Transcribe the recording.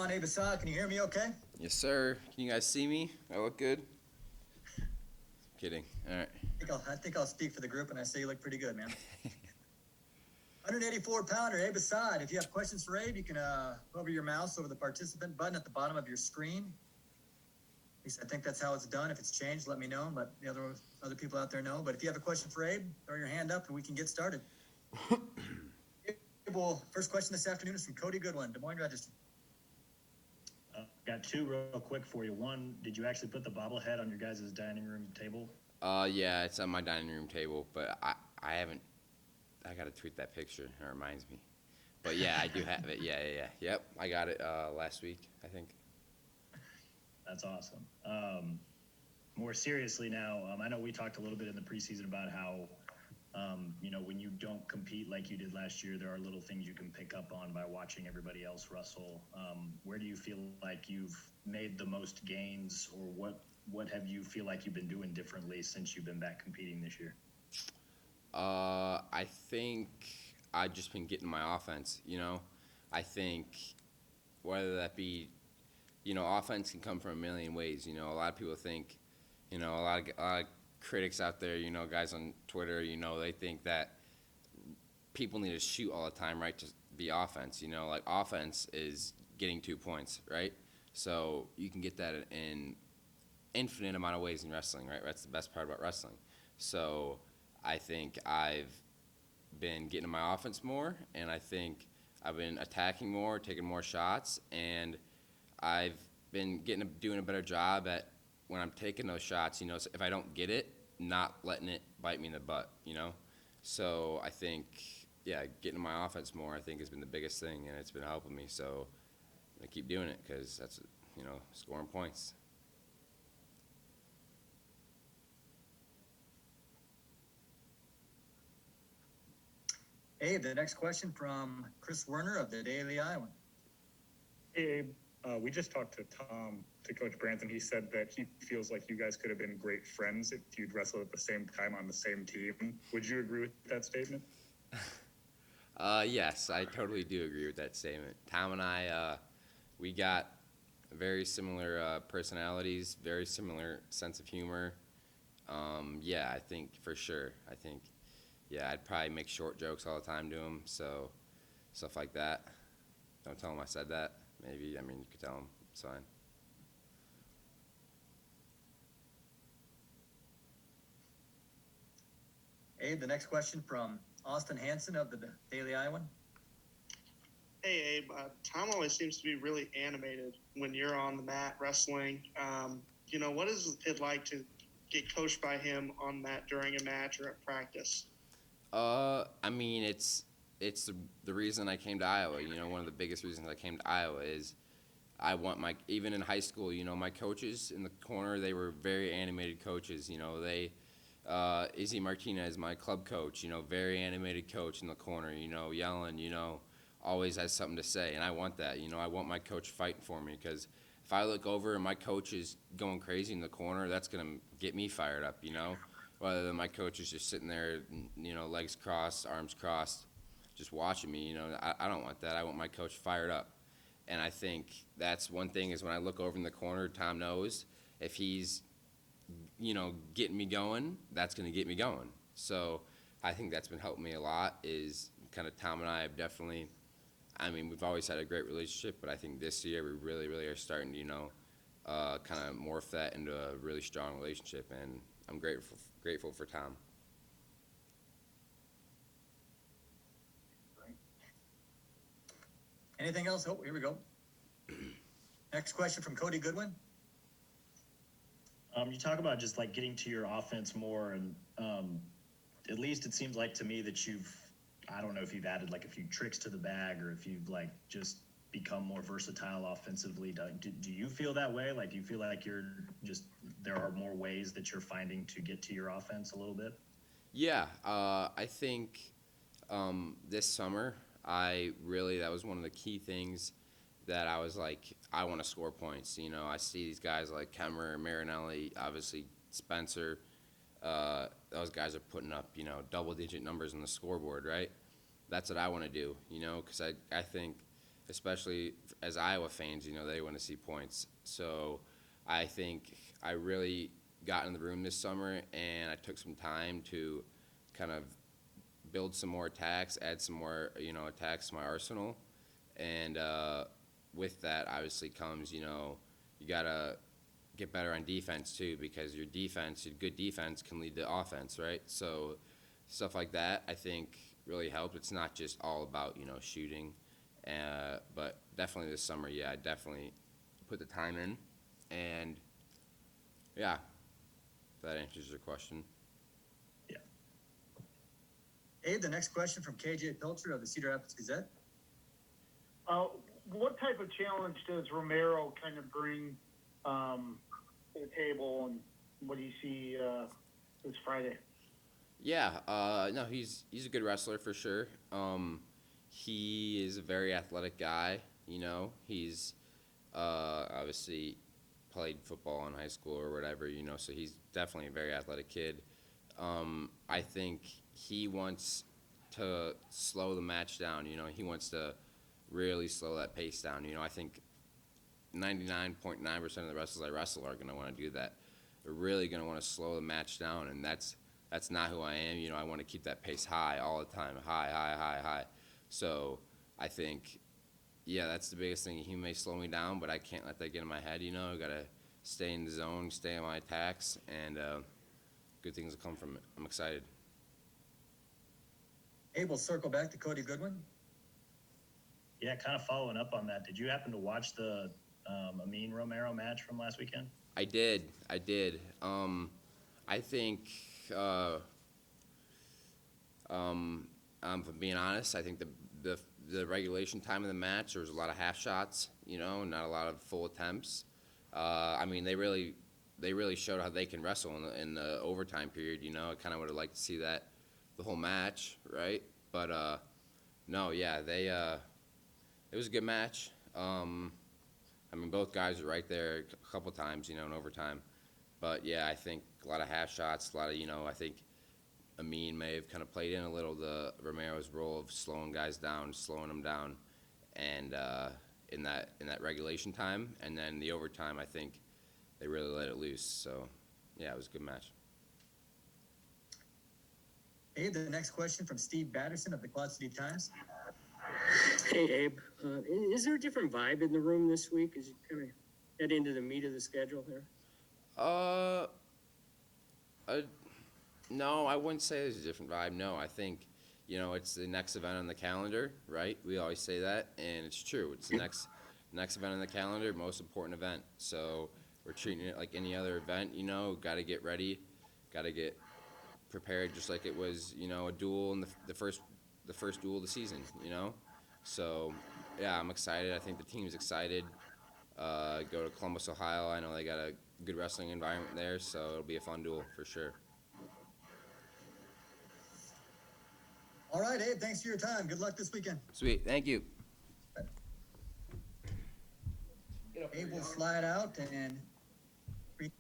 on, Abe Assad. Can you hear me okay? Yes, sir. Can you guys see me? I look good? Kidding. All right. I think I'll speak for the group and I say you look pretty good, man. 184-pounder, Abe Assad. If you have questions for Abe, you can hover your mouse over the participant button at the bottom of your screen. At least I think that's how it's done. If it's changed, let me know. Let the other people out there know. But if you have a question for Abe, throw your hand up and we can get started. Well, first question this afternoon is from Cody Godwin, Des Moines Register. Got two real quick for you. One, did you actually put the bobblehead on your guys' dining room table? Yeah, it's on my dining room table, but I haven't. I gotta tweet that picture. It reminds me. But yeah, I do have it. Yeah. Yep, I got it last week, I think. That's awesome. More seriously now, I know we talked a little bit in the preseason about how, when you don't compete like you did last year, there are little things you can pick up on by watching everybody else wrestle. Where do you feel like you've made the most gains, or what have you feel like you've been doing differently since you've been back competing this year? I think I've just been getting my offense. I think whether that be, offense can come from a million ways. A lot of people think, a lot of critics out there, guys on Twitter, they think that people need to shoot all the time, right, to be offense. Like offense is getting 2 points, right? So you can get that in infinite amount of ways in wrestling, right? That's the best part about wrestling. So I think I've been getting my offense more, and I think I've been attacking more, taking more shots, and I've been doing a better job at when I'm taking those shots, so if I don't get it, not letting it bite me in the butt, So I think, getting my offense more, I think, has been the biggest thing, and it's been helping me. So I keep doing it because that's, scoring points. Abe, the next question from Chris Werner of the Daily Iowan. Hey, Abe, we just talked to Coach Branson. He said that he feels like you guys could have been great friends if you'd wrestled at the same time on the same team. Would you agree with that statement? Yes, I totally do agree with that statement. Tom and I, we got very similar personalities, very similar sense of humor. I think for sure. I'd probably make short jokes all the time to him, so stuff like that. Don't tell him I said that. Maybe, you could tell him. It's fine. Abe, the next question from Austin Hansen of the Daily Iowan. Hey, Abe, Tom always seems to be really animated when you're on the mat wrestling. What is it like to get coached by him on that during a match or at practice? It's the reason I came to Iowa. One of the biggest reasons I came to Iowa is I want even in high school, my coaches in the corner, they were very animated coaches. Izzy Martinez, my club coach, very animated coach in the corner, yelling, always has something to say. And I want that, I want my coach fighting for me, because if I look over and my coach is going crazy in the corner, that's going to get me fired up, rather than my coach is just sitting there, legs crossed, arms crossed, just watching me. I don't want that. I want my coach fired up. And I think that's one thing is when I look over in the corner, Tom knows if he's, getting me going, that's going to get me going. So I think that's been helping me a lot is kind of Tom and I have definitely, we've always had a great relationship, but I think this year we really, really are starting to, kind of morph that into a really strong relationship. And I'm grateful for Tom. Anything else? Oh, here we go. Next question from Cody Godwin. You talk about just like getting to your offense more, and at least it seems like to me that I don't know if you've added like a few tricks to the bag, or if you've like just become more versatile offensively. Do you feel that way? Like, do you feel like there are more ways that you're finding to get to your offense a little bit? Yeah, I think this summer, that was one of the key things that I was like, I want to score points. I see these guys like Kemmer, Marinelli, obviously Spencer. Those guys are putting up, double-digit numbers on the scoreboard, right? That's what I want to do, because I think especially as Iowa fans, you know, they want to see points. So I think I really got in the room this summer, and I took some time to kind of build some more attacks, add some more, you know, attacks to my arsenal. And with that, obviously comes, you know, you got to get better on defense too, because your defense, your good defense can lead to offense, right? So stuff like that, I think, really helped. It's not just all about, you know, shooting. But definitely this summer, yeah, I definitely put the time in. And, yeah, if that answers your question. Abe, the next question from KJ Pilcher of the Cedar Rapids Gazette. What type of challenge does Romero kind of bring to the table, and what do you see this Friday? Yeah, no, he's a good wrestler for sure. He is a very athletic guy. You know, he's obviously played football in high school or whatever. You know, so he's definitely a very athletic kid. I think he wants to slow the match down. You know, he wants to really slow that pace down. You know, I think 99.9% of the wrestlers I wrestle are going to want to do that. They're really going to want to slow the match down, and that's not who I am. You know, I want to keep that pace high all the time, high. So I think, yeah, that's the biggest thing. He may slow me down, but I can't let that get in my head. You know, I got to stay in the zone, stay on my attacks, and good things will come from it. I'm excited. Abe, we'll circle back to Cody Goodwin. Yeah, kind of following up on that. Did you happen to watch the Amin Romero match from last weekend? I did. I think, for being honest, I think the regulation time of the match, there was a lot of half shots, you know, not a lot of full attempts. I mean, they really showed how they can wrestle in the overtime period. You know, I kind of would have liked to see that the whole match, right? But no, yeah, it was a good match. I mean, both guys were right there a couple times, you know, in overtime. But yeah, I think a lot of half shots, a lot of, you know, I think Amin may have kind of played in a little the Romero's role of slowing guys down, slowing them down, and in that regulation time, and then the overtime, I think they really let it loose. So yeah, it was a good match. Abe, the next question from Steve Batterson of the Quad City Times. Hey, Abe. Is there a different vibe in the room this week as you kind of head into the meat of the schedule here? No, I wouldn't say there's a different vibe. No, I think, you know, it's the next event on the calendar, right? We always say that, and it's true. It's the next event on the calendar, most important event. So we're treating it like any other event, you know. Got to get ready, got to get prepared, just like it was, you know, a duel in the first duel of the season, you know. So yeah, I'm excited. I think the team's excited. Go to Columbus, Ohio. I know they got a good wrestling environment there, so it'll be a fun duel for sure. All right, Abe, thanks for your time. Good luck this weekend. Sweet, thank you. Abe will slide out, and